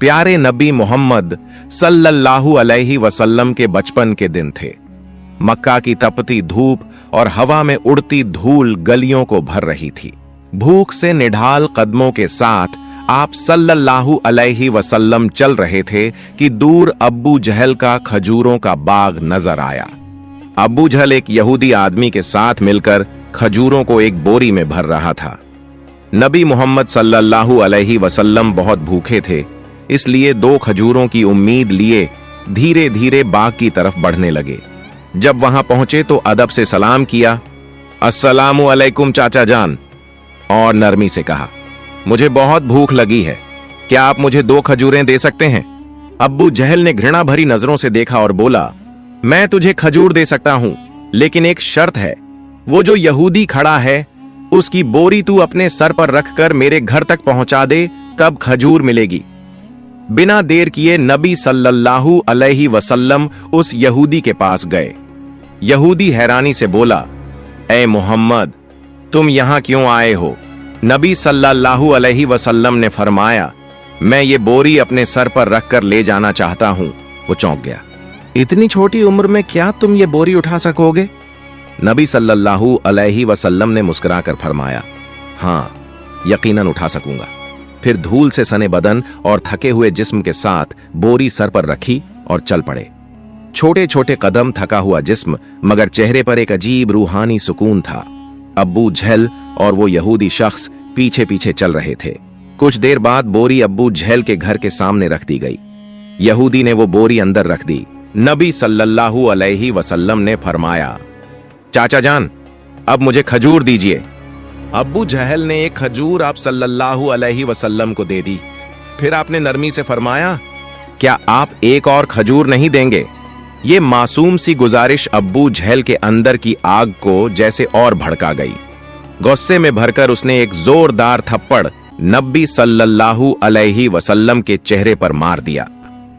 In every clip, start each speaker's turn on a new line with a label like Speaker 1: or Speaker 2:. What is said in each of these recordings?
Speaker 1: प्यारे नबी मोहम्मद सल्लल्लाहु अलैहि वसल्लम के बचपन के दिन थे। मक्का की तपती धूप और हवा में उड़ती धूल गलियों को भर रही थी। भूख से निढाल कदमों के साथ आप सल्लल्लाहु अलैहि वसल्लम चल रहे थे कि दूर अब्बू जहल का खजूरों का बाग नजर आया। अब्बू जहल एक यहूदी आदमी के साथ मिलकर खजूरों को एक बोरी में भर रहा था। नबी मोहम्मद सल्लल्लाहु अलैहि वसल्लम बहुत भूखे थे, इसलिए 2 खजूरों की उम्मीद लिए धीरे धीरे बाग की तरफ बढ़ने लगे। जब वहां पहुंचे तो अदब से सलाम किया, अस्सलामु अलैकुम चाचा जान, और नरमी से कहा, मुझे बहुत भूख लगी है, क्या आप मुझे 2 खजूरें दे सकते हैं? अब्बू जहल ने घृणा भरी नजरों से देखा और बोला, मैं तुझे खजूर दे सकता हूं, लेकिन एक शर्त है, वो जो यहूदी खड़ा है उसकी बोरी तू अपने सर पर रखकर मेरे घर तक पहुंचा दे, तब खजूर मिलेगी। बिना देर किए नबी सल्लल्लाहु अलैहि वसल्लम उस यहूदी के पास गए। यहूदी हैरानी से बोला, ऐ मोहम्मद, तुम यहां क्यों आए हो? नबी सल्लल्लाहु अलैहि वसल्लम ने फरमाया, मैं ये बोरी अपने सर पर रखकर ले जाना चाहता हूं। वो चौंक गया, इतनी छोटी उम्र में क्या तुम ये बोरी उठा सकोगे? नबी सल्लल्लाहु अलैहि वसल्लम ने मुस्कुराकर फरमाया, हां, यकीनन उठा सकूंगा। फिर धूल से सने बदन और थके हुए जिस्म के साथ बोरी सर पर रखी और चल पड़े। छोटे छोटे कदम, थका हुआ जिस्म, मगर चेहरे पर एक अजीब रूहानी सुकून था। अब्बू जहल और वो यहूदी शख्स पीछे पीछे चल रहे थे। कुछ देर बाद बोरी अब्बू जहल के घर के सामने रख दी गई। यहूदी ने वो बोरी अंदर रख दी। नबी सल्लल्लाहु अलैहि वसल्लम ने फरमाया, चाचा जान, अब मुझे खजूर दीजिए। अब्बू जहल ने एक खजूर आप सल्लल्लाहु अलैहि वसल्लम को दे दी। फिर आपने नरमी से फरमाया, क्या आप एक और खजूर नहीं देंगे? ये मासूम सी गुजारिश अब्बू जहल के अंदर की आग को जैसे और भड़का गई। गुस्से में भरकर उसने एक जोरदार थप्पड़ नबी सल्लल्लाहु अलैहि वसल्लम के चेहरे पर मार दिया,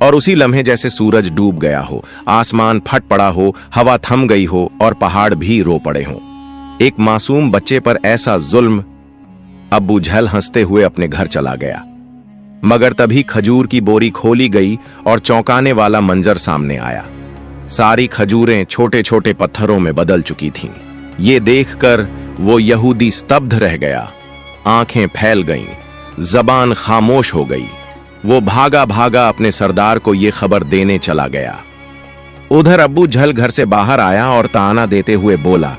Speaker 1: और उसी लम्हे जैसे सूरज डूब गया हो, आसमान फट पड़ा हो, हवा थम गई हो और पहाड़ भी रो पड़े हों। एक मासूम बच्चे पर ऐसा जुल्म। अब्बू जहल हंसते हुए अपने घर चला गया। मगर तभी खजूर की बोरी खोली गई और चौंकाने वाला मंजर सामने आया। सारी खजूरें छोटे छोटे पत्थरों में बदल चुकी थीं। ये देखकर वो यहूदी स्तब्ध रह गया। आंखें फैल गईं, जबान खामोश हो गई। वो भागा भागा अपने सरदार को ये खबर देने चला गया। उधर अब्बू जहल घर से बाहर आया और ताना देते हुए बोला,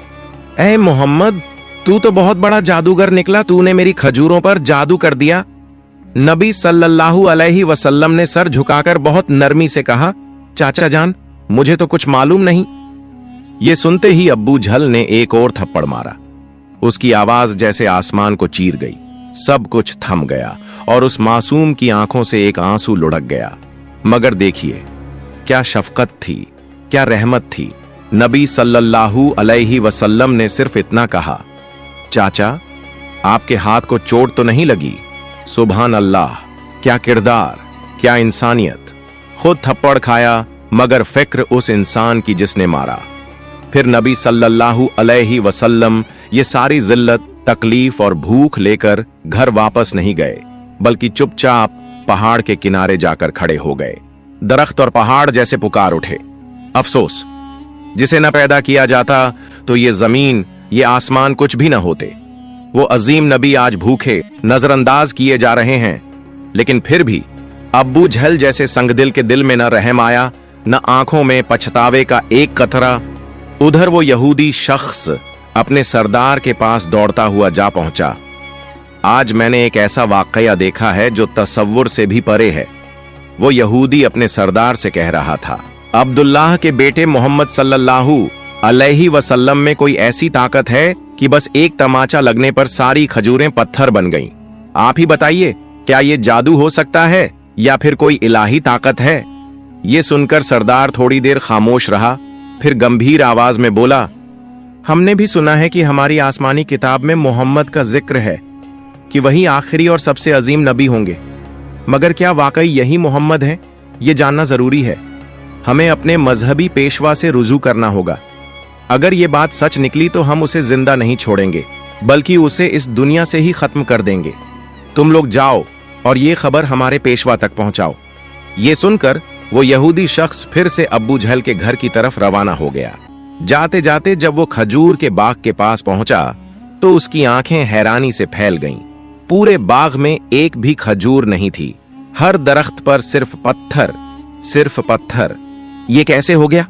Speaker 1: ऐ मोहम्मद, तू तो बहुत बड़ा जादूगर निकला, तूने मेरी खजूरों पर जादू कर दिया। नबी सल्लल्लाहु अलैहि वसल्लम ने सर झुकाकर बहुत नरमी से कहा, चाचा जान, मुझे तो कुछ मालूम नहीं। ये सुनते ही अब्बू जहल ने एक और थप्पड़ मारा। उसकी आवाज जैसे आसमान को चीर गई। सब कुछ थम गया और उस मासूम की आंखों से एक आंसू लुढ़क गया। मगर देखिए, क्या शफकत थी, क्या रहमत थी। नबी सल्लल्लाहु अलैहि वसल्लम ने सिर्फ इतना कहा, चाचा, आपके हाथ को चोट तो नहीं लगी? सुभान अल्लाह, क्या किरदार, क्या इंसानियत। खुद थप्पड़ खाया, मगर फिक्र उस इंसान की जिसने मारा। फिर नबी सल्लल्लाहु अलैहि वसल्लम ये सारी जिल्लत, तकलीफ और भूख लेकर घर वापस नहीं गए, बल्कि चुपचाप पहाड़ के किनारे जाकर खड़े हो गए। दरख्त और पहाड़ जैसे पुकार उठे, अफसोस, जिसे न पैदा किया जाता तो ये जमीन, ये आसमान कुछ भी न होते। वो अजीम नबी आज भूखे, नजरअंदाज किए जा रहे हैं। लेकिन फिर भी अब्बू जहल जैसे संगदिल के दिल में न रहम आया, न आंखों में पछतावे का एक कतरा। उधर वो यहूदी शख्स अपने सरदार के पास दौड़ता हुआ जा पहुंचा। आज मैंने एक ऐसा वाकया देखा है जो तसव्वुर से भी परे है। वो यहूदी अपने सरदार से कह रहा था, अब्दुल्लाह के बेटे मोहम्मद सल्लल्लाहु अलैहि वसल्लम में कोई ऐसी ताकत है कि बस एक तमाचा लगने पर सारी खजूरें पत्थर बन गईं। आप ही बताइए, क्या ये जादू हो सकता है या फिर कोई इलाही ताकत है? ये सुनकर सरदार थोड़ी देर खामोश रहा, फिर गंभीर आवाज में बोला, हमने भी सुना है कि हमारी आसमानी किताब में मोहम्मद का जिक्र है कि वही आखिरी और सबसे अजीम नबी होंगे। मगर क्या वाकई यही मोहम्मद है? ये जानना जरूरी है। हमें अपने मजहबी पेशवा से रुजू करना होगा। अगर ये बात सच निकली तो हम उसे जिंदा नहीं छोड़ेंगे, बल्कि उसे इस दुनिया से ही खत्म कर देंगे। तुम लोग जाओ और ये खबर हमारे पेशवा तक पहुंचाओ। ये सुनकर वो यहूदी शख्स फिर से अब्बू जहल के घर की तरफ रवाना हो गया। जाते जाते जब वो खजूर के बाग के पास पहुंचा तो उसकी आंखें हैरानी से फैल गईं। पूरे बाग में एक भी खजूर नहीं थी, हर दरख्त पर सिर्फ पत्थर। ये कैसे हो गया?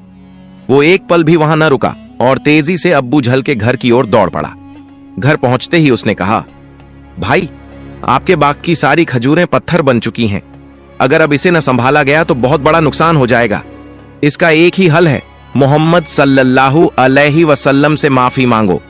Speaker 1: वो एक पल भी वहां न रुका और तेजी से अब्बू जहल के घर की ओर दौड़ पड़ा। घर पहुंचते ही उसने कहा, भाई, आपके बाग की सारी खजूरें पत्थर बन चुकी हैं। अगर अब इसे न संभाला गया तो बहुत बड़ा नुकसान हो जाएगा। इसका एक ही हल है, मोहम्मद सल्लल्लाहु अलैहि वसल्लम से माफी मांगो।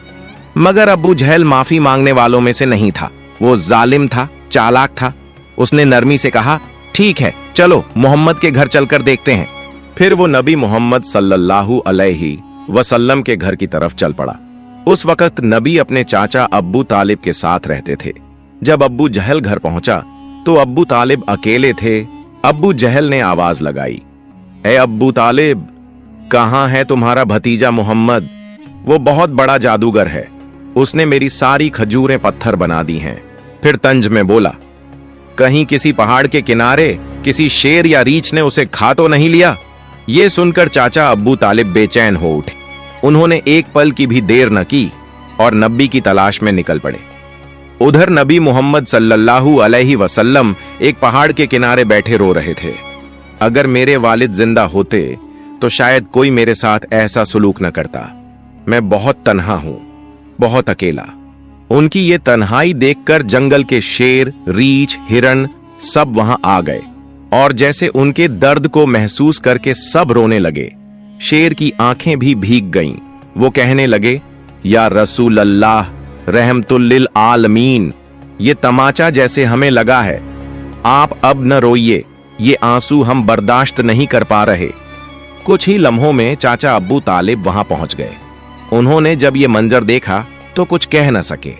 Speaker 1: मगर अब्बू जहल माफी मांगने वालों में से नहीं था। वो जालिम था, चालाक था। उसने नरमी से कहा, ठीक है, चलो मोहम्मद के घर चलकर देखते हैं। फिर वो नबी मोहम्मद सल्लल्लाहु अलैहि वसल्लम के घर की तरफ चल पड़ा। उस वक्त नबी अपने चाचा अब्बू तालिब के साथ रहते थे। जब अब्बू जहल घर पहुंचा तो अब्बू तालिब अकेले थे। अब्बू जहल ने आवाज लगाई, ए अब्बू तालिब, कहां है तुम्हारा भतीजा मोहम्मद? वो बहुत बड़ा जादूगर है, उसने मेरी सारी खजूरें पत्थर बना दी हैं। फिर तंज में बोला, कहीं किसी पहाड़ के किनारे किसी शेर या रीछ ने उसे खा तो नहीं लिया? ये सुनकर चाचा अब्बू तालिब बेचैन हो उठे। उन्होंने एक पल की भी देर न की और नबी की तलाश में निकल पड़े। उधर नबी मोहम्मद सल्लल्लाहु अलैहि वसल्लम एक पहाड़ के किनारे बैठे रो रहे थे। अगर मेरे वालिद जिंदा होते तो शायद कोई मेरे साथ ऐसा सलूक न करता। मैं बहुत तन्हा हूं, बहुत अकेला। उनकी ये तन्हाई देखकर जंगल के शेर, रीछ, हिरण सब वहां आ गए और जैसे उनके दर्द को महसूस करके सब रोने लगे। शेर की आंखें भी भीग गईं। वो कहने लगे, या रसूल अल्लाह, रहमतुल लिल आलमीन, ये तमाचा जैसे हमें लगा है। आप अब न रोइए, ये आंसू हम बर्दाश्त नहीं कर पा रहे। कुछ ही लम्हों में चाचा अब्बू तालिब वहां पहुंच गए। उन्होंने जब ये मंजर देखा तो कुछ कह न सके,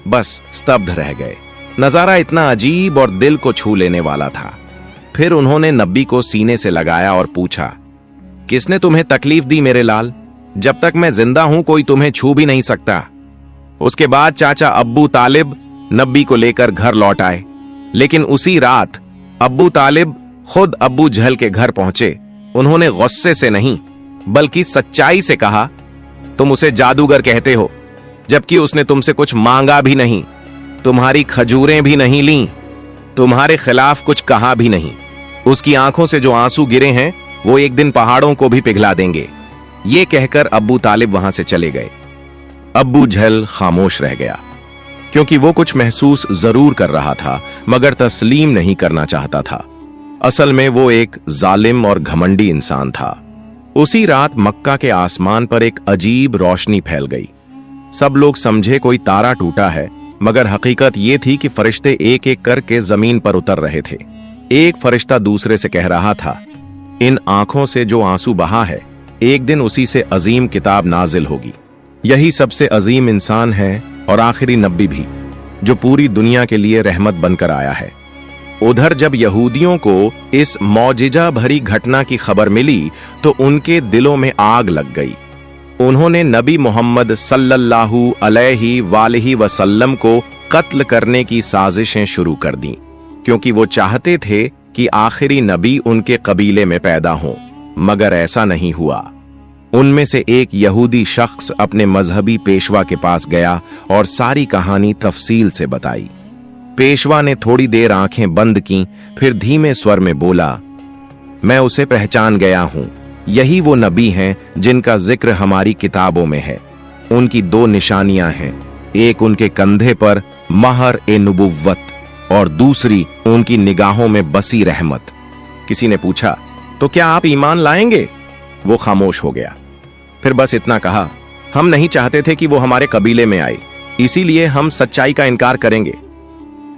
Speaker 1: बस स्तब्ध रह गए। नजारा इतना अजीब और दिल को छू लेने वाला था। फिर उन्होंने नबी को सीने से लगाया और पूछा, किसने तुम्हें तकलीफ दी मेरे लाल? जब तक मैं जिंदा हूं कोई तुम्हें छू भी नहीं सकता। उसके बाद चाचा अब्बू तालिब नबी को लेकर घर लौट आए। लेकिन उसी रात अब्बू तालिब खुद अब्बू जहल के घर पहुंचे। उन्होंने गुस्से से नहीं बल्कि सच्चाई से कहा, तुम उसे जादूगर कहते हो, जबकि उसने तुमसे कुछ मांगा भी नहीं, तुम्हारी खजूरें भी नहीं लीं, तुम्हारे खिलाफ कुछ कहा भी नहीं। उसकी आंखों से जो आंसू गिरे हैं वो एक दिन पहाड़ों को भी पिघला देंगे। ये कहकर अब्बू तालिब वहां से चले गए। अब्बू जहल खामोश रह गया, क्योंकि वो कुछ महसूस जरूर कर रहा था मगर तस्लीम नहीं करना चाहता था। असल में वो एक जालिम और घमंडी इंसान था। उसी रात मक्का के आसमान पर एक अजीब रोशनी फैल गई। सब लोग समझे कोई तारा टूटा है, मगर हकीकत ये थी कि फरिश्ते एक एक करके जमीन पर उतर रहे थे। एक फरिश्ता दूसरे से कह रहा था, इन आंखों से जो आंसू बहा है, एक दिन उसी से अजीम किताब नाजिल होगी। यही सबसे अजीम इंसान है और आखिरी नबी भी, जो पूरी दुनिया के लिए रहमत बनकर आया है। उधर जब यहूदियों को इस मौजिजा भरी घटना की खबर मिली तो उनके दिलों में आग लग गई। उन्होंने नबी मोहम्मद सल्लल्लाहु अलैहि वसल्लम को कत्ल करने की साजिशें शुरू कर दी, क्योंकि वो चाहते थे कि आखिरी नबी उनके कबीले में पैदा हो, मगर ऐसा नहीं हुआ। उनमें से एक यहूदी शख्स अपने मजहबी पेशवा के पास गया और सारी कहानी तफसील से बताई। पेशवा ने थोड़ी देर आंखें बंद की, फिर धीमे स्वर में बोला, मैं उसे पहचान गया हूं। यही वो नबी हैं जिनका जिक्र हमारी किताबों में है। उनकी दो निशानियां हैं, एक उनके कंधे पर महर ए नुबुव्वत और दूसरी उनकी निगाहों में बसी रहमत। किसी ने पूछा, तो क्या आप ईमान लाएंगे? वो खामोश हो गया। फिर बस इतना कहा, हम नहीं चाहते थे कि वो हमारे कबीले में आए, इसीलिए हम सच्चाई का इनकार करेंगे।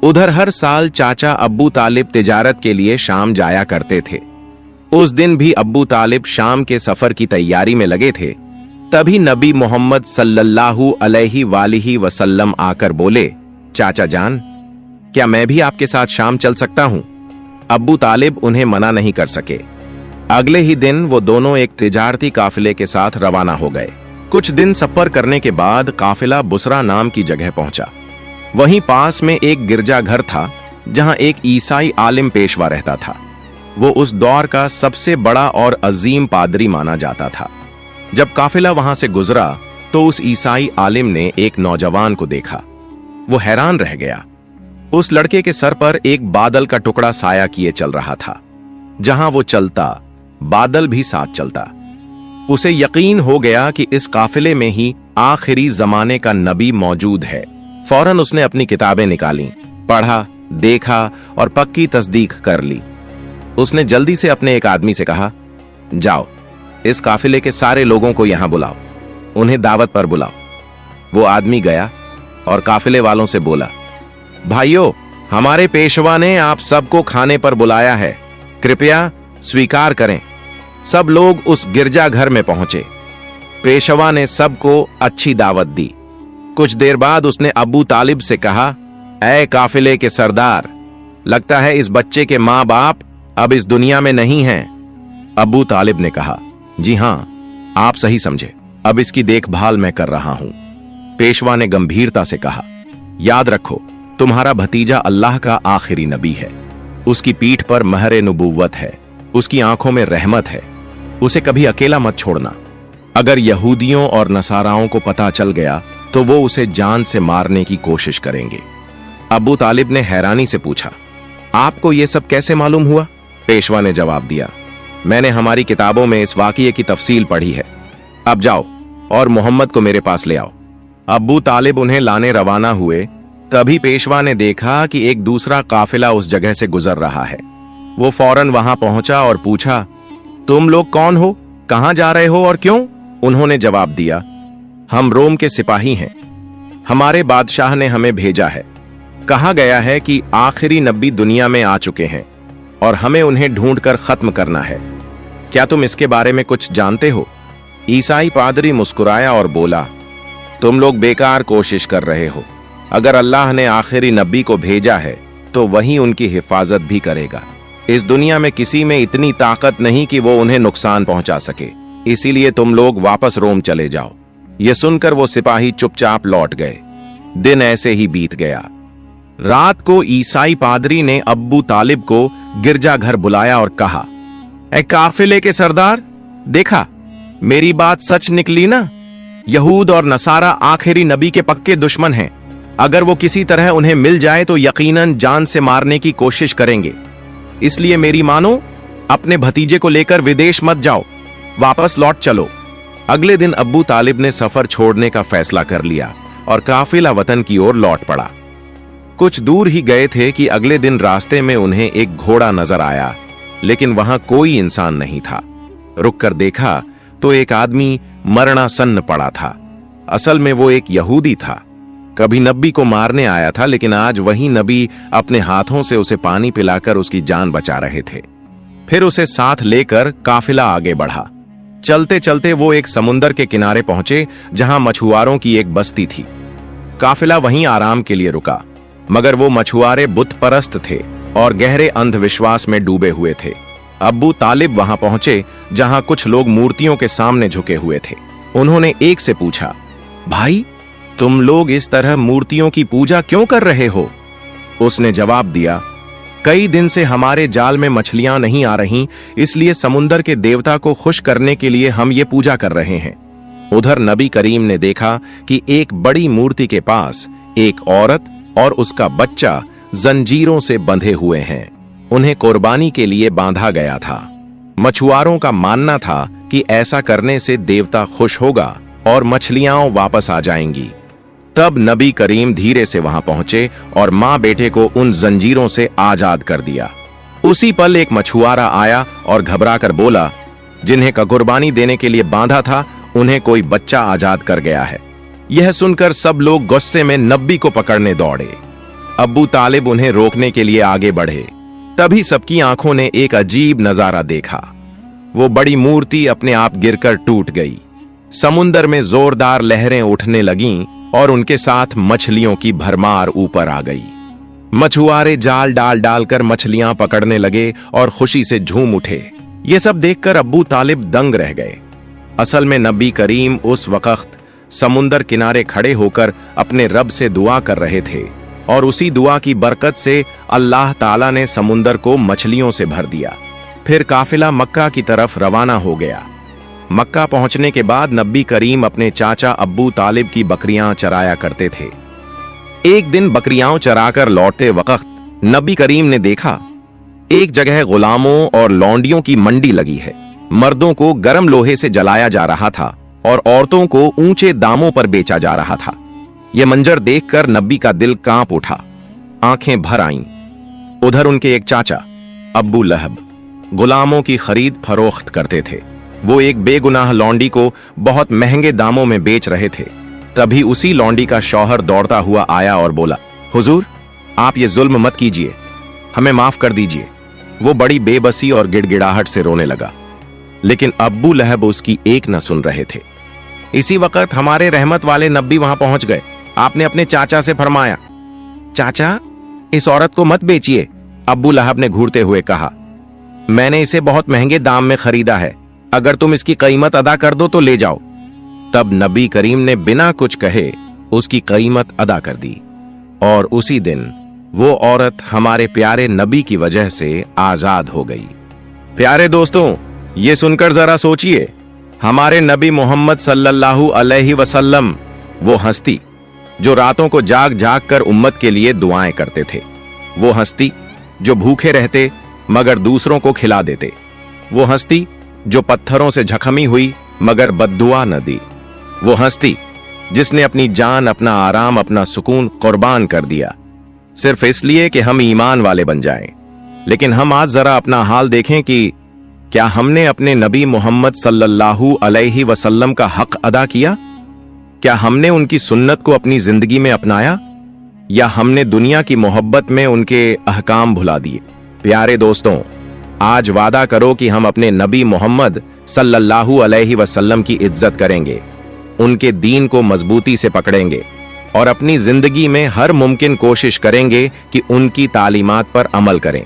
Speaker 1: उधर हर साल चाचा अब्बू तालिब तिजारत के लिए शाम जाया करते थे। उस दिन भी अब्बू तालिब शाम के सफर की तैयारी में लगे थे। तभी नबी मोहम्मद सल्लल्लाहु अलैहि वसल्लम आकर बोले, चाचा जान, क्या मैं भी आपके साथ शाम चल सकता हूं? अब्बू तालिब उन्हें मना नहीं कर सके। अगले ही दिन वो दोनों एक तिजारती काफिले के साथ रवाना हो गए। कुछ दिन सफर करने के बाद काफिला बुसरा नाम की जगह पहुंचा। वहीं पास में एक गिरजाघर था जहां एक ईसाई आलिम पेशवा रहता था। वो उस दौर का सबसे बड़ा और अजीम पादरी माना जाता था। जब काफिला वहां से गुजरा तो उस ईसाई आलिम ने एक नौजवान को देखा। वो हैरान रह गया। उस लड़के के सर पर एक बादल का टुकड़ा साया किए चल रहा था। जहां वो चलता, बादल भी साथ चलता। उसे यकीन हो गया कि इस काफिले में ही आखिरी जमाने का नबी मौजूद है। फौरन उसने अपनी किताबें निकाली, पढ़ा, देखा और पक्की तस्दीक कर ली। उसने जल्दी से अपने एक आदमी से कहा, जाओ इस काफिले के सारे लोगों को यहां बुलाओ, उन्हें दावत पर बुलाओ। वो आदमी गया और काफिले वालों से बोला, भाइयों, हमारे पेशवा ने आप सबको खाने पर बुलाया है, कृपया स्वीकार करें। सब लोग उस गिरजाघर में पहुंचे। पेशवा ने सबको अच्छी दावत दी। कुछ देर बाद उसने अबू तालिब से कहा, ऐ काफिले के सरदार, लगता है इस बच्चे के मां बाप अब इस दुनिया में नहीं हैं। अबू तालिब ने कहा, जी हां, आप सही समझे, अब इसकी देखभाल मैं कर रहा हूं। पेशवा ने गंभीरता से कहा, याद रखो, तुम्हारा भतीजा अल्लाह का आखिरी नबी है। उसकी पीठ पर महर नबूवत है, उसकी आंखों में रहमत है। उसे कभी अकेला मत छोड़ना। अगर यहूदियों और नसाराओं को पता चल गया तो वो उसे जान से मारने की कोशिश करेंगे। अबू तालिब ने हैरानी से पूछा, आपको ये सब कैसे मालूम हुआ? पेशवा ने जवाब दिया, मैंने हमारी किताबों में इस वाकये की तफसील पढ़ी है। अब जाओ और मोहम्मद को मेरे पास ले आओ। अबू तालिब उन्हें लाने रवाना हुए। तभी पेशवा ने देखा कि एक दूसरा काफिला उस जगह से गुजर रहा है। वो फौरन वहां पहुंचा और पूछा, तुम लोग कौन हो, कहां जा रहे हो और क्यों? उन्होंने जवाब दिया, हम रोम के सिपाही हैं। हमारे बादशाह ने हमें भेजा है। कहा गया है कि आखिरी नबी दुनिया में आ चुके हैं और हमें उन्हें ढूंढकर खत्म करना है। क्या तुम इसके बारे में कुछ जानते हो? ईसाई पादरी मुस्कुराया और बोला, तुम लोग बेकार कोशिश कर रहे हो। अगर अल्लाह ने आखिरी नबी को भेजा है तो वही उनकी हिफाजत भी करेगा। इस दुनिया में किसी में इतनी ताकत नहीं कि वो उन्हें नुकसान पहुंचा सके, इसीलिए तुम लोग वापस रोम चले जाओ। यह सुनकर वो सिपाही चुपचाप लौट गए। दिन ऐसे ही बीत गया। रात को ईसाई पादरी ने अब्बू तालिब को गिरजाघर बुलाया और कहा, ऐ काफिले के सरदार, देखा मेरी बात सच निकली ना? यहूद और नसारा आखिरी नबी के पक्के दुश्मन हैं। अगर वो किसी तरह उन्हें मिल जाए तो यकीनन जान से मारने की कोशिश करेंगे। इसलिए मेरी मानो, अपने भतीजे को लेकर विदेश मत जाओ, वापस लौट चलो। अगले दिन अब्बू तालिब ने सफर छोड़ने का फैसला कर लिया और काफिला वतन की ओर लौट पड़ा। कुछ दूर ही गए थे कि अगले दिन रास्ते में उन्हें एक घोड़ा नजर आया, लेकिन वहां कोई इंसान नहीं था। रुककर देखा तो एक आदमी मरणासन्न पड़ा था। असल में वो एक यहूदी था। कभी नबी को मारने आया था, लेकिन आज वही नबी अपने हाथों से उसे पानी पिलाकर उसकी जान बचा रहे थे। फिर उसे साथ लेकर काफिला आगे बढ़ा। चलते चलते वो एक समुंदर के किनारे पहुंचे जहां मछुआरों की एक बस्ती थी। काफिला वहीं आराम के लिए रुका, मगर वो मछुआरे बुत परस्त थे और गहरे अंधविश्वास में डूबे हुए थे। अब्बू तालिब वहां पहुंचे जहां कुछ लोग मूर्तियों के सामने झुके हुए थे। उन्होंने एक से पूछा, भाई, तुम लोग इस तरह मूर्तियों की पूजा क्यों कर रहे हो? उसने जवाब दिया, कई दिन से हमारे जाल में मछलियां नहीं आ रही, इसलिए समुंदर के देवता को खुश करने के लिए हम ये पूजा कर रहे हैं। उधर नबी करीम ने देखा कि एक बड़ी मूर्ति के पास एक औरत और उसका बच्चा जंजीरों से बंधे हुए हैं। उन्हें कुर्बानी के लिए बांधा गया था। मछुआरों का मानना था कि ऐसा करने से देवता खुश होगा और मछलियां वापस आ जाएंगी। तब नबी करीम धीरे से वहां पहुंचे और मां बेटे को उन जंजीरों से आजाद कर दिया। उसी पल एक मछुआरा आया और घबराकर बोला, जिन्हें कुर्बानी देने के लिए बांधा था, उन्हें कोई बच्चा आजाद कर गया है। यह सुनकर सब लोग गुस्से में नबी को पकड़ने दौड़े। अब्बू तालिब उन्हें रोकने के लिए आगे बढ़े। तभी सबकी आंखों ने एक अजीब नजारा देखा। वो बड़ी मूर्ति अपने आप गिरकर टूट गई। समुंदर में जोरदार लहरें उठने लगीं और उनके साथ मछलियों की भरमार ऊपर आ गई। मछुआरे जाल डाल डालकर मछलियां पकड़ने लगे और खुशी से झूम उठे। ये सब देखकर अब्बू तालिब दंग रह गए। असल में नबी करीम उस वक्त समुंदर किनारे खड़े होकर अपने रब से दुआ कर रहे थे और उसी दुआ की बरकत से अल्लाह ताला ने समुंदर को मछलियों से भर दिया। फिर काफिला मक्का की तरफ रवाना हो गया। मक्का पहुंचने के बाद नबी करीम अपने चाचा अब्बू तालिब की बकरियां चराया करते थे। एक दिन बकरियां चराकर लौटते वक्त नबी करीम ने देखा एक जगह गुलामों और लौंडियों की मंडी लगी है। मर्दों को गर्म लोहे से जलाया जा रहा था और औरतों को ऊंचे दामों पर बेचा जा रहा था। यह मंजर देखकर नबी का दिल कांप उठा, आंखें भर आईं। उधर उनके एक चाचा अब्बू लहब गुलामों की खरीद फरोख्त करते थे। वो एक बेगुनाह लौंडी को बहुत महंगे दामों में बेच रहे थे। तभी उसी लौंडी का शौहर दौड़ता हुआ आया और बोला, हुजूर, आप ये जुल्म मत कीजिए, हमें माफ कर दीजिए। वो बड़ी बेबसी और गिड़गिड़ाहट से रोने लगा, लेकिन अब्बू लहब उसकी एक न सुन रहे थे। इसी वक्त हमारे रहमत वाले नबी वहां पहुंच गए। आपने अपने चाचा से फरमाया, चाचा, इस औरत को मत बेचिए। अब्बू लहब ने घूरते हुए कहा, मैंने इसे बहुत महंगे दाम में खरीदा है, अगर तुम इसकी कीमत अदा कर दो तो ले जाओ। तब नबी करीम ने बिना कुछ कहे उसकी कीमत अदा कर दी और उसी दिन वो औरत हमारे प्यारे नबी की वजह से आजाद हो गई। प्यारे दोस्तों, ये सुनकर जरा सोचिए, हमारे नबी मोहम्मद सल्लल्लाहु अलैहि वसल्लम वो हस्ती जो रातों को जाग जाग कर उम्मत के लिए दुआएं करते थे, वो हस्ती जो भूखे रहते मगर दूसरों को खिला देते, वो हस्ती जो पत्थरों से झखमी हुई मगर बद्दुआ न दी, वो हस्ती जिसने अपनी जान, अपना आराम, अपना सुकून कुर्बान कर दिया सिर्फ इसलिए कि हम ईमान वाले बन जाएं। लेकिन हम आज जरा अपना हाल देखें कि क्या हमने अपने नबी मोहम्मद सल्लल्लाहु अलैहि वसल्लम का हक अदा किया? क्या हमने उनकी सुन्नत को अपनी जिंदगी में अपनाया या हमने दुनिया की मोहब्बत में उनके अहकाम भुला दिए? प्यारे दोस्तों, आज वादा करो कि हम अपने नबी मोहम्मद सल्लल्लाहु अलैहि वसल्लम की इज्जत करेंगे, उनके दीन को मजबूती से पकड़ेंगे और अपनी जिंदगी में हर मुमकिन कोशिश करेंगे कि उनकी तालीमात पर अमल करें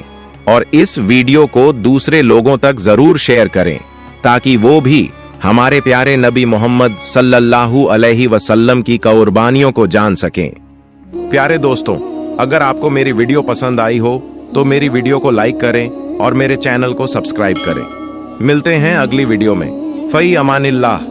Speaker 1: और इस वीडियो को दूसरे लोगों तक जरूर शेयर करें ताकि वो भी हमारे प्यारे नबी मोहम्मद सल्लल्लाहु अलैहि वसल्लम की कुर्बानियों को जान सकें। प्यारे दोस्तों, अगर आपको मेरी वीडियो पसंद आई हो तो मेरी वीडियो को लाइक करें और मेरे चैनल को सब्सक्राइब करें। मिलते हैं अगली वीडियो में। फई अमानिल्लाह।